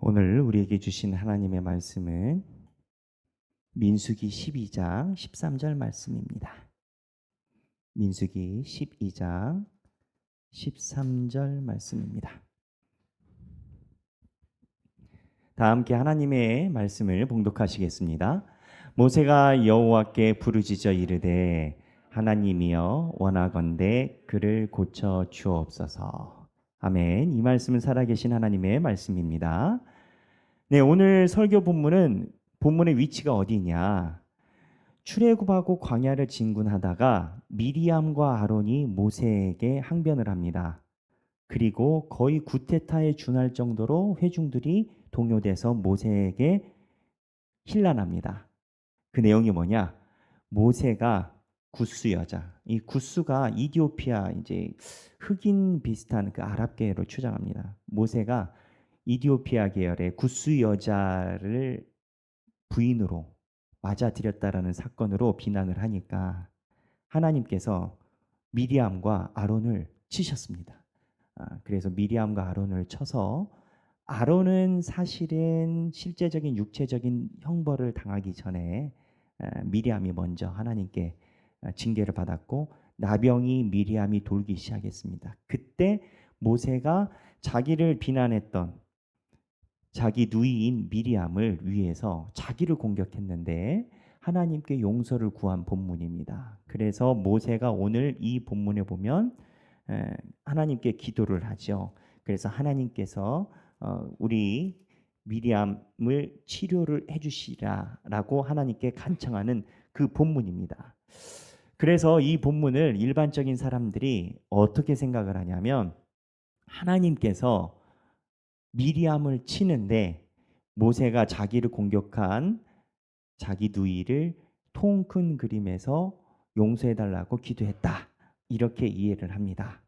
오늘 우리에게 주신 하나님의 말씀은 민수기 12장 13절 말씀입니다. 민수기 12장 13절 말씀입니다. 다 함께 하나님의 말씀을 봉독하시겠습니다. 모세가 여호와께 부르짖어 이르되 하나님이여 원하건대 그를 고쳐 주옵소서. 아멘. 이 말씀은 살아계신 하나님의 말씀입니다. 네, 오늘 설교 본문의 위치가 어디냐? 출애굽하고 광야를 진군하다가 미리암과 아론이 모세에게 항변을 합니다. 그리고 거의 구테타에 준할 정도로 회중들이 동요돼서 모세에게 힐난합니다. 그 내용이 뭐냐? 모세가 구스 여자, 이 구스가 이디오피아 이제 흑인 비슷한 그 아랍계로 추정합니다. 모세가 이디오피아 계열의 구스 여자를 부인으로 맞아들였다라는 사건으로 비난을 하니까 하나님께서 미리암과 아론을 치셨습니다. 그래서 미리암과 아론을 쳐서 아론은 사실은 실제적인 육체적인 형벌을 당하기 전에 미리암이 먼저 하나님께 징계를 받았고 나병이 미리암이 돌기 시작했습니다. 그때 모세가 자기를 비난했던 자기 누이인 미리암을 위해서 자기를 공격했는데 하나님께 용서를 구한 본문입니다. 그래서 모세가 오늘 이 본문에 보면 하나님께 기도를 하죠. 그래서 하나님께서 우리 미리암을 치료를 해주시라라고 하나님께 간청하는 그 본문입니다. 그래서 이 본문을 일반적인 사람들이 어떻게 생각을 하냐면 하나님께서 미리암을 치는데 모세가 자기를 공격한 자기 누이를 통 큰 그림에서 용서해달라고 기도했다. 이렇게 이해를 합니다.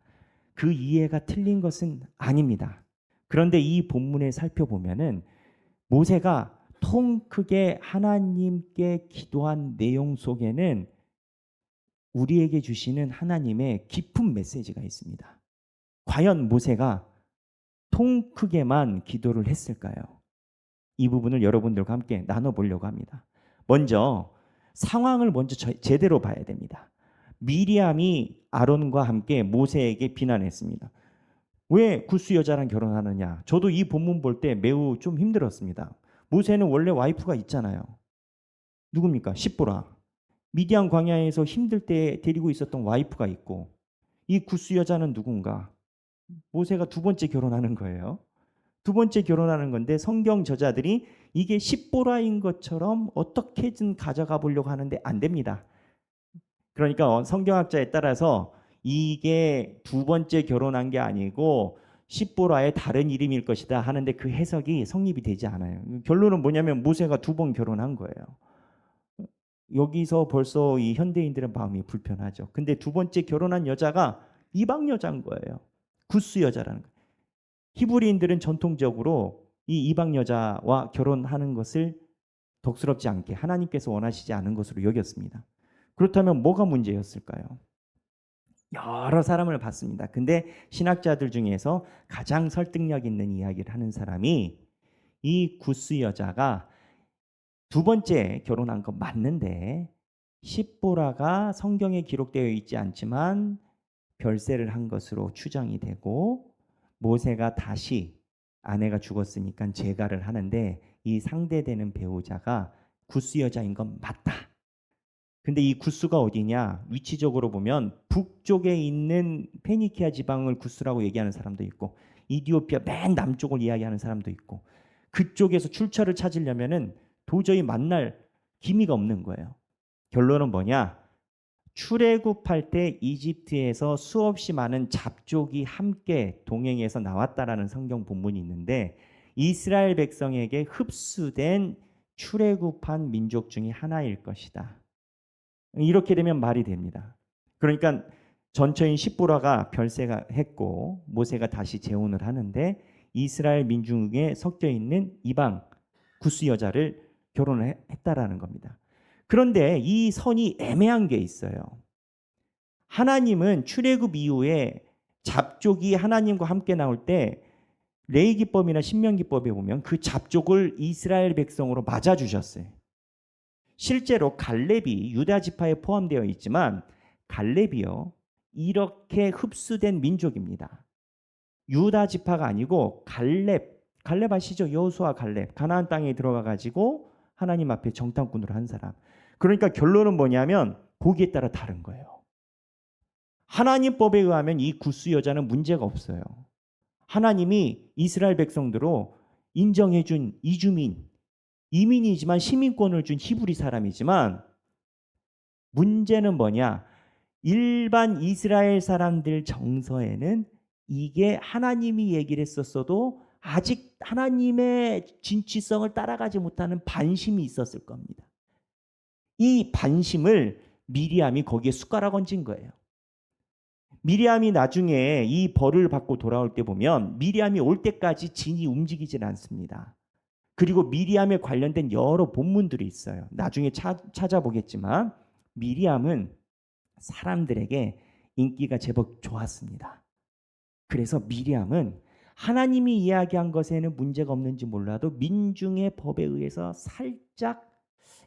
그 이해가 틀린 것은 아닙니다. 그런데 이 본문을 살펴보면은 모세가 통 크게 하나님께 기도한 내용 속에는 우리에게 주시는 하나님의 깊은 메시지가 있습니다. 과연 모세가 통 크게만 기도를 했을까요? 이 부분을 여러분들과 함께 나눠보려고 합니다. 먼저 상황을 먼저 제대로 봐야 됩니다. 미리암이 아론과 함께 모세에게 비난했습니다. 왜 구스 여자랑 결혼하느냐? 저도 이 본문 볼 때 매우 좀 힘들었습니다. 모세는 원래 와이프가 있잖아요. 누굽니까? 십보라. 미디안 광야에서 힘들 때 데리고 있었던 와이프가 있고 이 구스 여자는 누군가? 모세가 두 번째 결혼하는 거예요. 두 번째 결혼하는 건데 성경 저자들이 이게 십보라인 것처럼 어떻게든 가져가 보려고 하는데 안 됩니다. 그러니까 성경학자에 따라서 이게 두 번째 결혼한 게 아니고 십보라의 다른 이름일 것이다 하는데 그 해석이 성립이 되지 않아요. 결론은 뭐냐면 모세가 두 번 결혼한 거예요. 여기서 벌써 이 현대인들은 마음이 불편하죠. 근데 두 번째 결혼한 여자가 이방 여자인 거예요. 구스 여자라는 거예요. 히브리인들은 전통적으로 이 이방 여자와 결혼하는 것을 덕스럽지 않게 하나님께서 원하시지 않은 것으로 여겼습니다. 그렇다면 뭐가 문제였을까요? 여러 사람을 봤습니다. 근데 신학자들 중에서 가장 설득력 있는 이야기를 하는 사람이 이 구스 여자가 두 번째 결혼한 거 맞는데 십보라가 성경에 기록되어 있지 않지만 별세를 한 것으로 추정이 되고 모세가 다시 아내가 죽었으니까 재가를 하는데 이 상대되는 배우자가 구스 여자인 건 맞다. 근데 이 구스가 어디냐? 위치적으로 보면 북쪽에 있는 페니키아 지방을 구스라고 얘기하는 사람도 있고 이디오피아 맨 남쪽을 이야기하는 사람도 있고 그쪽에서 출처를 찾으려면은 도저히 만날 기미가 없는 거예요. 결론은 뭐냐? 출애굽할 때 이집트에서 수없이 많은 잡족이 함께 동행해서 나왔다라는 성경 본문이 있는데 이스라엘 백성에게 흡수된 출애굽한 민족 중에 하나일 것이다. 이렇게 되면 말이 됩니다. 그러니까 전처인 십보라가 별세가 했고 모세가 다시 재혼을 하는데 이스라엘 민중에 섞여 있는 이방 구스 여자를 결혼을 했다라는 겁니다. 그런데 이 선이 애매한 게 있어요. 하나님은 출애굽 이후에 잡족이 하나님과 함께 나올 때 레위기법이나 신명기법에 보면 그 잡족을 이스라엘 백성으로 맞아주셨어요. 실제로 갈렙이 유다 지파에 포함되어 있지만 갈렙이요 이렇게 흡수된 민족입니다. 유다 지파가 아니고 갈렙 아시죠? 여호수아 갈렙 가나안 땅에 들어가 가지고 하나님 앞에 정탐꾼으로 한 사람. 그러니까 결론은 뭐냐면 보기에 따라 다른 거예요. 하나님 법에 의하면 이 구스 여자는 문제가 없어요. 하나님이 이스라엘 백성들로 인정해준 이주민, 이민이지만 시민권을 준 히브리 사람이지만 문제는 뭐냐? 일반 이스라엘 사람들 정서에는 이게 하나님이 얘기를 했었어도 아직 하나님의 진취성을 따라가지 못하는 반심이 있었을 겁니다. 이 반심을 미리암이 거기에 숟가락 얹은 거예요. 미리암이 나중에 이 벌을 받고 돌아올 때 보면 미리암이 올 때까지 진이 움직이질 않습니다. 그리고 미리암에 관련된 여러 본문들이 있어요. 나중에 찾아보겠지만 미리암은 사람들에게 인기가 제법 좋았습니다. 그래서 미리암은 하나님이 이야기한 것에는 문제가 없는지 몰라도 민중의 법에 의해서 살짝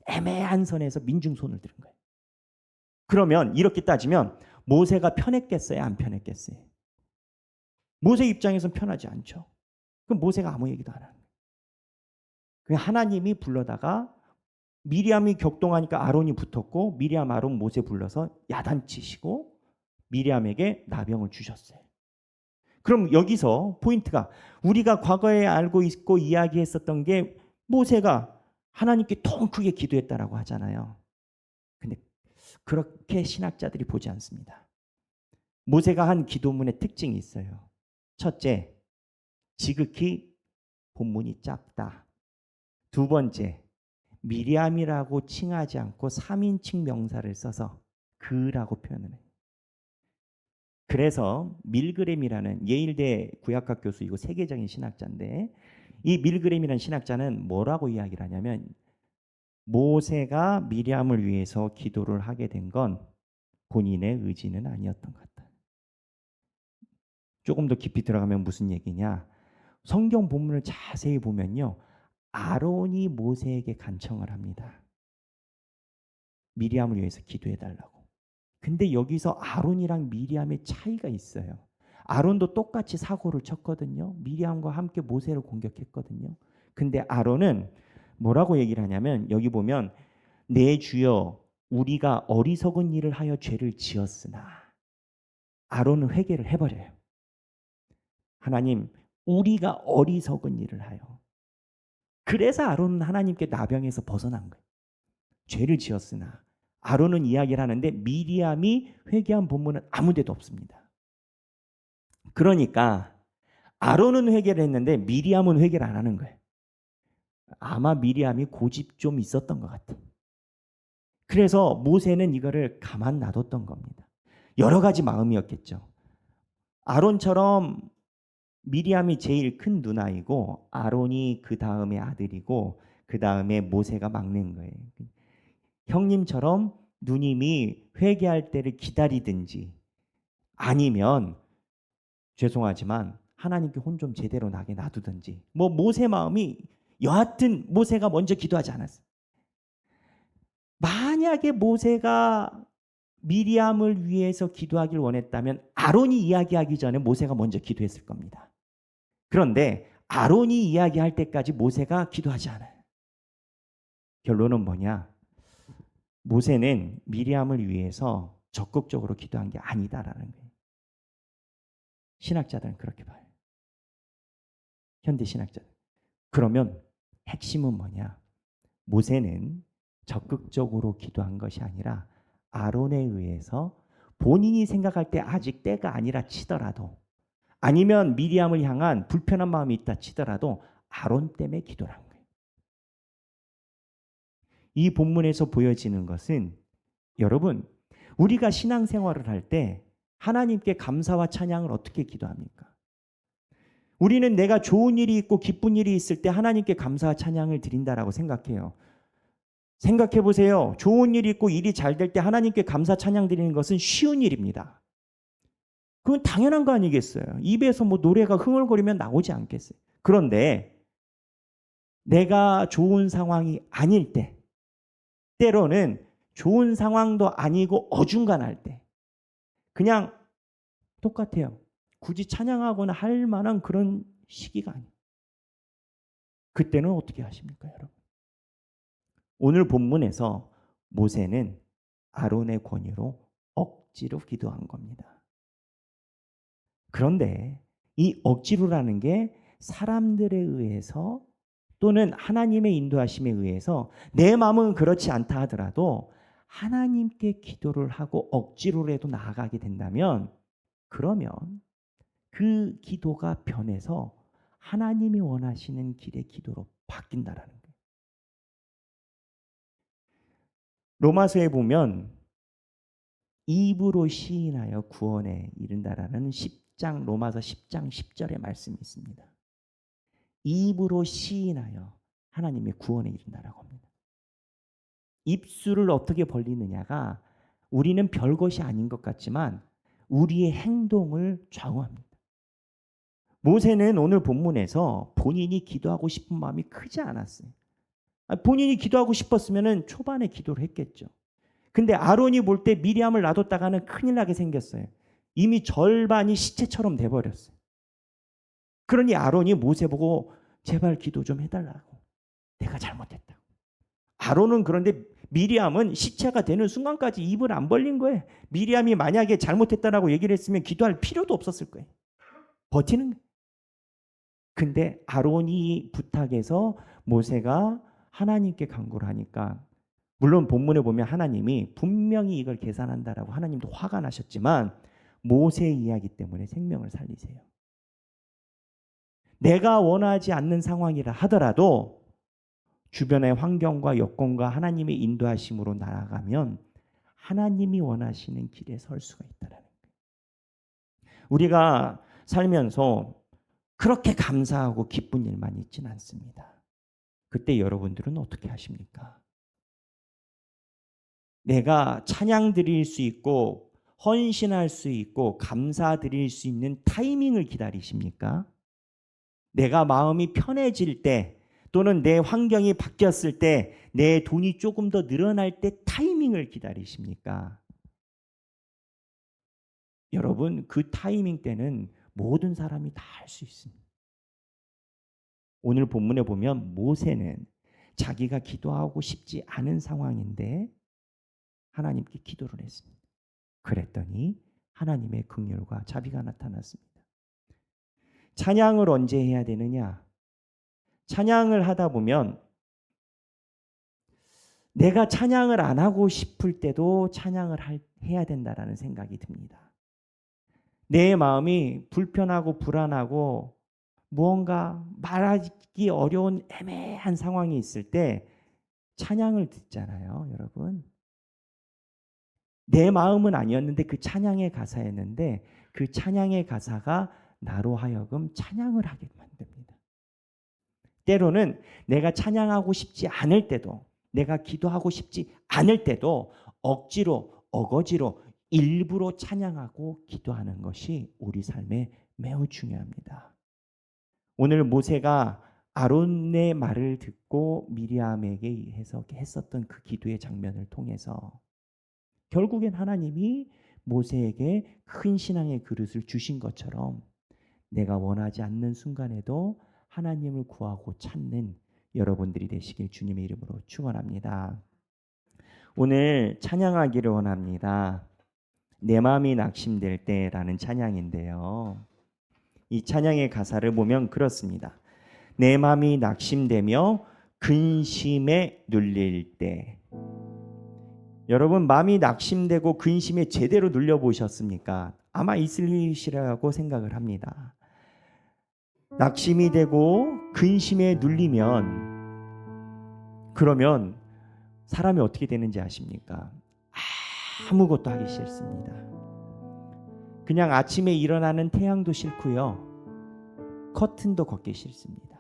애매한 선에서 민중 손을 들은 거예요. 그러면 이렇게 따지면 모세가 편했겠어요? 안 편했겠어요? 모세 입장에서는 편하지 않죠. 그럼 모세가 아무 얘기도 안 하는 거예요. 그냥 하나님이 불러다가 미리암이 격동하니까 아론이 붙었고 미리암 아론 모세 불러서 야단치시고 미리암에게 나병을 주셨어요. 그럼 여기서 포인트가 우리가 과거에 알고 있고 이야기했었던 게 모세가 하나님께 통 크게 기도했다라고 하잖아요. 근데 그렇게 신학자들이 보지 않습니다. 모세가 한 기도문의 특징이 있어요. 첫째, 지극히 본문이 짧다. 두 번째, 미리암이라고 칭하지 않고 3인칭 명사를 써서 그라고 표현을 해요. 그래서 밀그램이라는 예일대 구약학 교수이고 세계적인 신학자인데 이 밀그램이라는 신학자는 뭐라고 이야기를 하냐면 모세가 미리암을 위해서 기도를 하게 된 건 본인의 의지는 아니었던 것 같다. 조금 더 깊이 들어가면 무슨 얘기냐? 성경 본문을 자세히 보면요. 아론이 모세에게 간청을 합니다. 미리암을 위해서 기도해달라고. 근데 여기서 아론이랑 미리암의 차이가 있어요. 아론도 똑같이 사고를 쳤거든요. 미리암과 함께 모세를 공격했거든요. 근데 아론은 뭐라고 얘기를 하냐면 여기 보면 내 주여 우리가 어리석은 일을 하여 죄를 지었으나 아론은 회개를 해버려요. 하나님 우리가 어리석은 일을 하여. 그래서 아론은 하나님께 나병에서 벗어난 거예요. 죄를 지었으나 아론은 이야기를 하는데 미리암이 회개한 본문은 아무 데도 없습니다. 그러니까 아론은 회개를 했는데 미리암은 회개를 안 하는 거예요. 아마 미리암이 고집 좀 있었던 것 같아요. 그래서 모세는 이거를 가만 놔뒀던 겁니다. 여러 가지 마음이었겠죠. 아론처럼 미리암이 제일 큰 누나이고 아론이 그 다음에 아들이고 그 다음에 모세가 막내인 거예요. 형님처럼 누님이 회개할 때를 기다리든지 아니면 죄송하지만 하나님께 혼 좀 제대로 나게 놔두든지 뭐 모세 마음이 여하튼 모세가 먼저 기도하지 않았어요. 만약에 모세가 미리암을 위해서 기도하길 원했다면 아론이 이야기하기 전에 모세가 먼저 기도했을 겁니다. 그런데 아론이 이야기할 때까지 모세가 기도하지 않아요. 결론은 뭐냐? 모세는 미리암을 위해서 적극적으로 기도한 게 아니다라는 거예요. 신학자들은 그렇게 봐요. 현대 신학자들. 그러면 핵심은 뭐냐? 모세는 적극적으로 기도한 것이 아니라 아론에 의해서 본인이 생각할 때 아직 때가 아니라 치더라도 아니면 미리암을 향한 불편한 마음이 있다 치더라도 아론 때문에 기도를 한 거예요. 이 본문에서 보여지는 것은 여러분 우리가 신앙생활을 할 때 하나님께 감사와 찬양을 어떻게 기도합니까? 우리는 내가 좋은 일이 있고 기쁜 일이 있을 때 하나님께 감사와 찬양을 드린다라고 생각해요. 생각해 보세요. 좋은 일이 있고 일이 잘 될 때 하나님께 감사 찬양 드리는 것은 쉬운 일입니다. 그건 당연한 거 아니겠어요? 입에서 뭐 노래가 흥얼거리면 나오지 않겠어요? 그런데 내가 좋은 상황이 아닐 때, 때로는 좋은 상황도 아니고 어중간할 때, 그냥 똑같아요. 굳이 찬양하거나 할 만한 그런 시기가 아니에요. 그때는 어떻게 하십니까, 여러분? 오늘 본문에서 모세는 아론의 권유로 억지로 기도한 겁니다. 그런데 이 억지로라는 게 사람들에 의해서 또는 하나님의 인도하심에 의해서 내 마음은 그렇지 않다 하더라도 하나님께 기도를 하고 억지로라도 나아가게 된다면 그러면 그 기도가 변해서 하나님이 원하시는 길의 기도로 바뀐다라는 거예요. 로마서에 보면 입으로 시인하여 구원에 이른다라는 10장 로마서 10장 10절의 말씀이 있습니다. 입으로 시인하여 하나님의 구원에 이른다라고 합니다. 입술을 어떻게 벌리느냐가 우리는 별것이 아닌 것 같지만 우리의 행동을 좌우합니다. 모세는 오늘 본문에서 본인이 기도하고 싶은 마음이 크지 않았어요. 본인이 기도하고 싶었으면 초반에 기도를 했겠죠. 근데 아론이 볼 때 미리암을 놔뒀다가는 큰일 나게 생겼어요. 이미 절반이 시체처럼 돼버렸어요. 그러니 아론이 모세 보고 제발 기도 좀 해달라고. 내가 잘못했다고. 아론은 그런데 미리암은 시체가 되는 순간까지 입을 안 벌린 거예요. 미리암이 만약에 잘못했다라고 얘기를 했으면 기도할 필요도 없었을 거예요. 버티는 거예요. 근데 아론이 부탁해서 모세가 하나님께 간구를 하니까 물론 본문에 보면 하나님이 분명히 이걸 계산한다라고 하나님도 화가 나셨지만 모세의 이야기 때문에 생명을 살리세요. 내가 원하지 않는 상황이라 하더라도 주변의 환경과 여건과 하나님의 인도하심으로 나아가면 하나님이 원하시는 길에 설 수가 있다는 거예요. 우리가 살면서 그렇게 감사하고 기쁜 일만 있지는 않습니다. 그때 여러분들은 어떻게 하십니까? 내가 찬양 드릴 수 있고 헌신할 수 있고 감사 드릴 수 있는 타이밍을 기다리십니까? 내가 마음이 편해질 때 또는 내 환경이 바뀌었을 때 내 돈이 조금 더 늘어날 때 타이밍을 기다리십니까? 여러분 그 타이밍 때는 모든 사람이 다 할 수 있습니다. 오늘 본문에 보면 모세는 자기가 기도하고 싶지 않은 상황인데 하나님께 기도를 했습니다. 그랬더니 하나님의 긍휼과 자비가 나타났습니다. 찬양을 언제 해야 되느냐? 찬양을 하다 보면 내가 찬양을 안 하고 싶을 때도 찬양을 해야 된다라는 생각이 듭니다. 내 마음이 불편하고 불안하고 무언가 말하기 어려운 애매한 상황이 있을 때 찬양을 듣잖아요, 여러분. 내 마음은 아니었는데 그 찬양의 가사였는데 그 찬양의 가사가 나로 하여금 찬양을 하게 만듭니다. 때로는 내가 찬양하고 싶지 않을 때도 내가 기도하고 싶지 않을 때도 억지로 어거지로 일부러 찬양하고 기도하는 것이 우리 삶에 매우 중요합니다. 오늘 모세가 아론의 말을 듣고 미리암에게 했었던 그 기도의 장면을 통해서 결국엔 하나님이 모세에게 큰 신앙의 그릇을 주신 것처럼 내가 원하지 않는 순간에도 하나님을 구하고 찾는 여러분들이 되시길 주님의 이름으로 축원합니다. 오늘 찬양하기를 원합니다. 내 마음이 낙심될 때라는 찬양인데요. 이 찬양의 가사를 보면 그렇습니다. 내 마음이 낙심되며 근심에 눌릴 때. 여러분 마음이 낙심되고 근심에 제대로 눌려보셨습니까? 아마 있으시라고 생각을 합니다. 낙심이 되고 근심에 눌리면 그러면 사람이 어떻게 되는지 아십니까? 아무것도 하기 싫습니다. 그냥 아침에 일어나는 태양도 싫고요. 커튼도 걷기 싫습니다.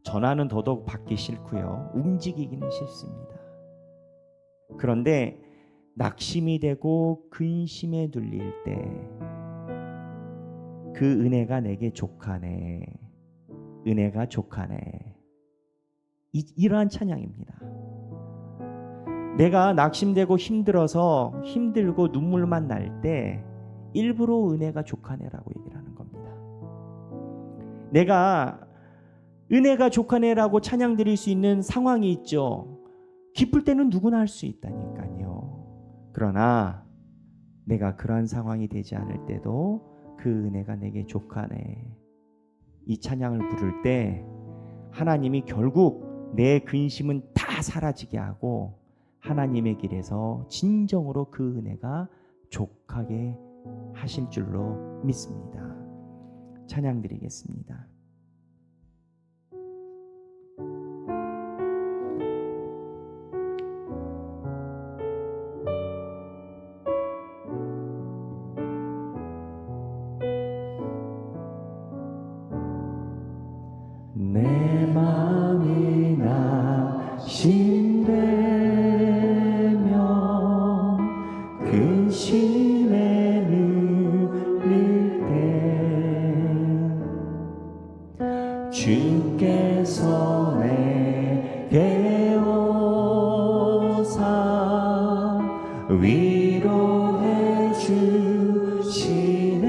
전화는 더더욱 받기 싫고요. 움직이기는 싫습니다. 그런데 낙심이 되고 근심에 눌릴 때 그 은혜가 내게 족하네. 은혜가 족하네. 이러한 찬양입니다. 내가 낙심되고 힘들고 눈물만 날 때 일부러 은혜가 족하네라고 얘기를 하는 겁니다. 내가 은혜가 족하네라고 찬양 드릴 수 있는 상황이 있죠. 기쁠 때는 누구나 할 수 있다니까요. 그러나 내가 그러한 상황이 되지 않을 때도 그 은혜가 내게 족하네. 이 찬양을 부를 때 하나님이 결국 내 근심은 다 사라지게 하고 하나님의 길에서 진정으로 그 은혜가 족하게 하실 줄로 믿습니다. 찬양 드리겠습니다. 내 마음이 낙심되며 근심에 눌릴 때 주께서 내게 오사 위로해 주시네.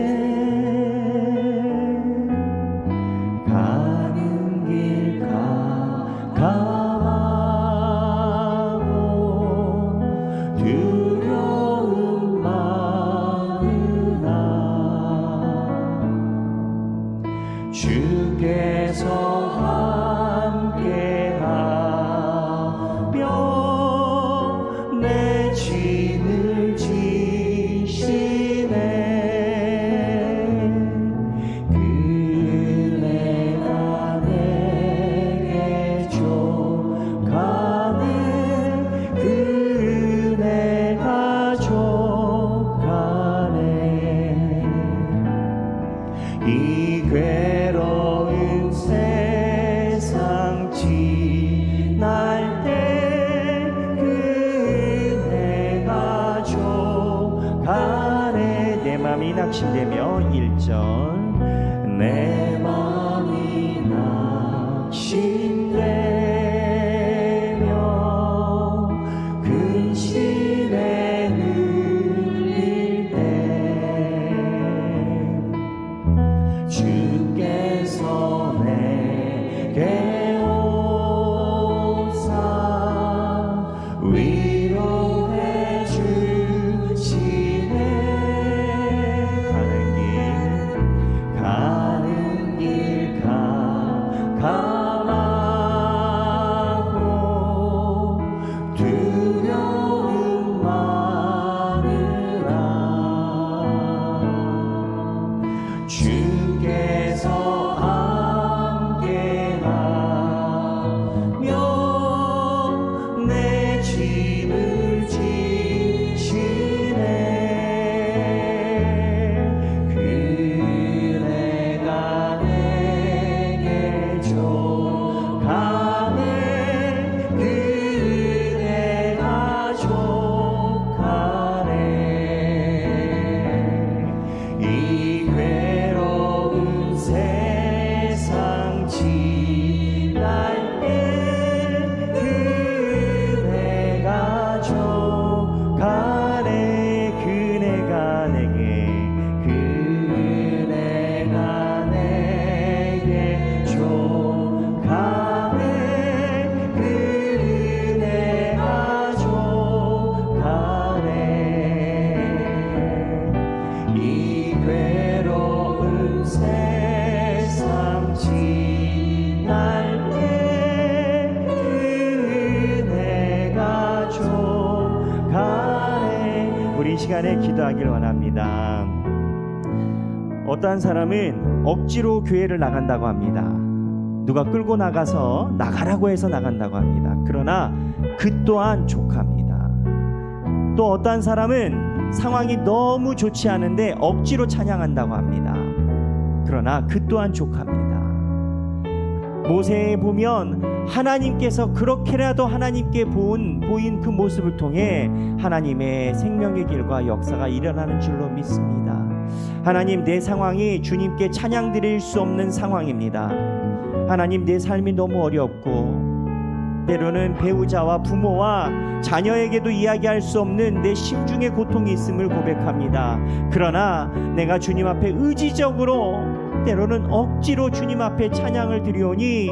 감하고 두려움 많으나 주께서 함께하며 내 짐을 지시네. 이 괴로운 세상 지날 때 그네가 족하네. 내 맘이 낙심되며 1절 내 맘이 낙심되며 근심에 눌릴 때 주께서 내게 오사 위로해 주시네. 가는 길 감하고 두려움 많으나 주께서 함께하며 내 짐을 지시네. 그네가 내게 족하네. 그네가 족하네. 이 괴로운 세상 지날 때 그네가 족하네. 그네가 내게 족하네. 그네가 족하네. 이 괴로운 세상 지날 때 그네가 족하네. 우리 이 시간에 기도하길 원합니다. 어떠한 사람은 억지로 교회를 나간다고 합니다. 누가 끌고 나가서 나가라고 해서 나간다고 합니다. 그러나 그 또한 족합니다. 또 어떠한 사람은 상황이 너무 좋지 않은데 억지로 찬양한다고 합니다. 그러나 그 또한 족합니다. 모세에 보면 하나님께서 그렇게라도 하나님께 보인 그 모습을 통해 하나님의 생명의 길과 역사가 일어나는 줄로 믿습니다. 하나님, 내 상황이 주님께 찬양 드릴 수 없는 상황입니다. 하나님, 내 삶이 너무 어렵고 때로는 배우자와 부모와 자녀에게도 이야기할 수 없는 내 심중의 고통이 있음을 고백합니다. 그러나 내가 주님 앞에 의지적으로 때로는 억지로 주님 앞에 찬양을 드리오니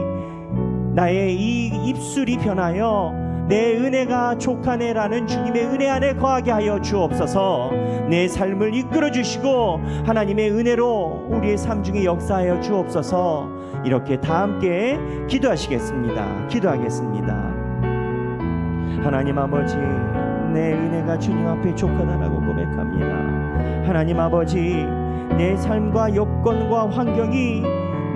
나의 이 입술이 변하여 내 은혜가 족하네라는 주님의 은혜 안에 거하게 하여 주옵소서. 내 삶을 이끌어 주시고 하나님의 은혜로 우리의 삶 중에 역사하여 주옵소서. 이렇게 다 함께 기도하시겠습니다. 기도하겠습니다. 하나님 아버지, 내 은혜가 주님 앞에 족하다라고 고백합니다. 하나님 아버지, 내 삶과 여건과 환경이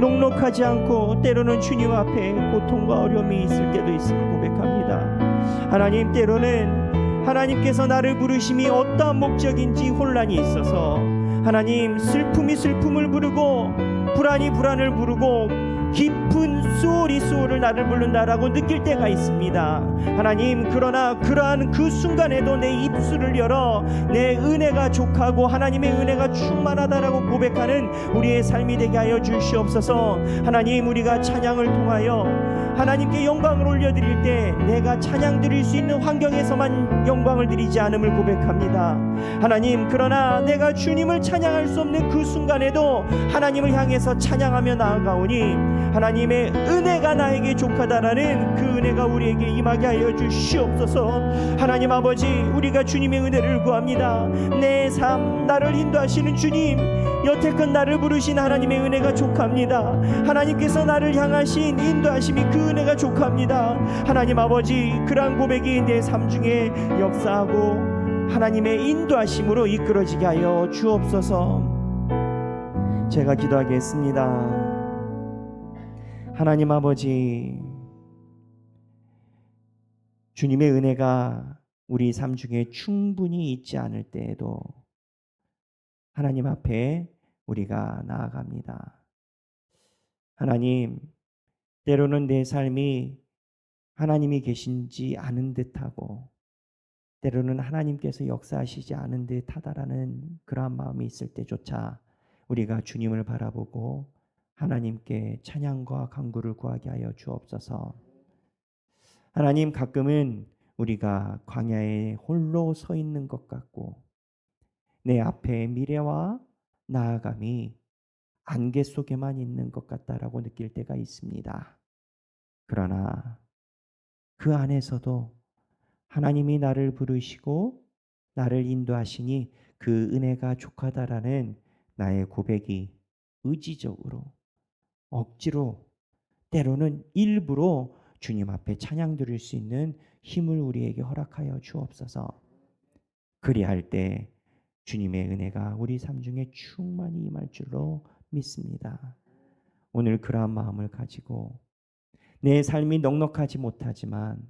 녹록하지 않고 때로는 주님 앞에 고통과 어려움이 있을 때도 있음을 고백합니다. 하나님, 때로는 하나님께서 나를 부르심이 어떠한 목적인지 혼란이 있어서 하나님, 슬픔이 슬픔을 부르고 불안이 불안을 부르고 깊은 수월이 나를 부른다라고 느낄 때가 있습니다. 하나님, 그러나 그러한 그 순간에도 내 입술을 열어 내 은혜가 족하고 하나님의 은혜가 충만하다라고 고백하는 우리의 삶이 되게 하여 주시옵소서. 하나님, 우리가 찬양을 통하여 하나님께 영광을 올려드릴 때 내가 찬양 드릴 수 있는 환경에서만 영광을 드리지 않음을 고백합니다. 하나님, 그러나 내가 주님을 찬양할 수 없는 그 순간에도 하나님을 향해서 찬양하며 나아가오니 하나님의 은혜가 나에게 족하다라는 그 은혜가 우리에게 임하게 하여 주시옵소서. 하나님 아버지, 우리가 주님의 은혜를 구합니다. 내 삶, 나를 인도하시는 주님, 여태껏 나를 부르신 하나님의 은혜가 족합니다. 하나님께서 나를 향하신 인도하심이 그 은혜가 족합니다. 하나님 아버지, 그러한 고백이 내 삶 중에 역사하고 하나님의 인도하심으로 이끌어지게 하여 주옵소서. 제가 기도하겠습니다. 하나님 아버지, 주님의 은혜가 우리 삶 중에 충분히 있지 않을 때에도 하나님 앞에 우리가 나아갑니다. 하나님, 때로는 내 삶이 하나님이 계신지 않은 듯하고 때로는 하나님께서 역사하시지 않은 듯하다라는 그러한 마음이 있을 때조차 우리가 주님을 바라보고 하나님께 찬양과 간구를 구하게 하여 주옵소서. 하나님, 가끔은 우리가 광야에 홀로 서 있는 것 같고 내 앞에 미래와 나아감이 안개 속에만 있는 것 같다라고 느낄 때가 있습니다. 그러나 그 안에서도 하나님이 나를 부르시고 나를 인도하시니 그 은혜가 족하다라는 나의 고백이 의지적으로, 억지로, 때로는 일부러 주님 앞에 찬양 드릴 수 있는 힘을 우리에게 허락하여 주옵소서. 그리할 때 주님의 은혜가 우리 삶 중에 충만히 임할 줄로 믿습니다. 오늘 그러한 마음을 가지고 내 삶이 넉넉하지 못하지만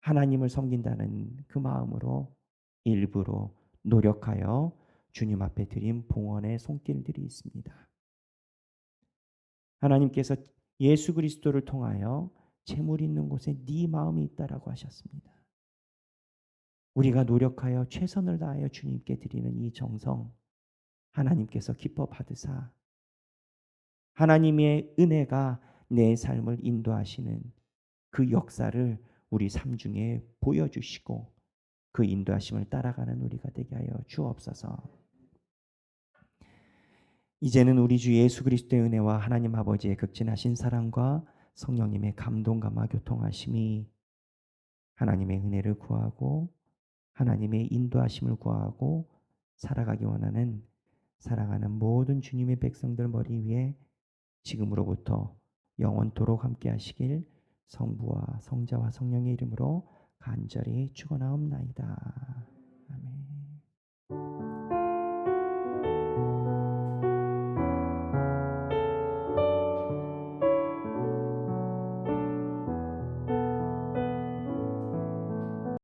하나님을 섬긴다는 그 마음으로 일부러 노력하여 주님 앞에 드린 봉헌의 손길들이 있습니다. 하나님께서 예수 그리스도를 통하여 재물 있는 곳에 네 마음이 있다라고 하셨습니다. 우리가 노력하여 최선을 다하여 주님께 드리는 이 정성, 하나님께서 기뻐 받으사 하나님의 은혜가 내 삶을 인도하시는 그 역사를 우리 삶 중에 보여주시고 그 인도하심을 따라가는 우리가 되게 하여 주옵소서. 이제는 우리 주 예수 그리스도의 은혜와 하나님 아버지의 극진하신 사랑과 성령님의 감동 감화 교통하심이 하나님의 은혜를 구하고 하나님의 인도하심을 구하고 살아가기 원하는 사랑하는 모든 주님의 백성들 머리 위에 지금으로부터 영원토록 함께 하시길 성부와 성자와 성령의 이름으로 간절히 축원하옵나이다.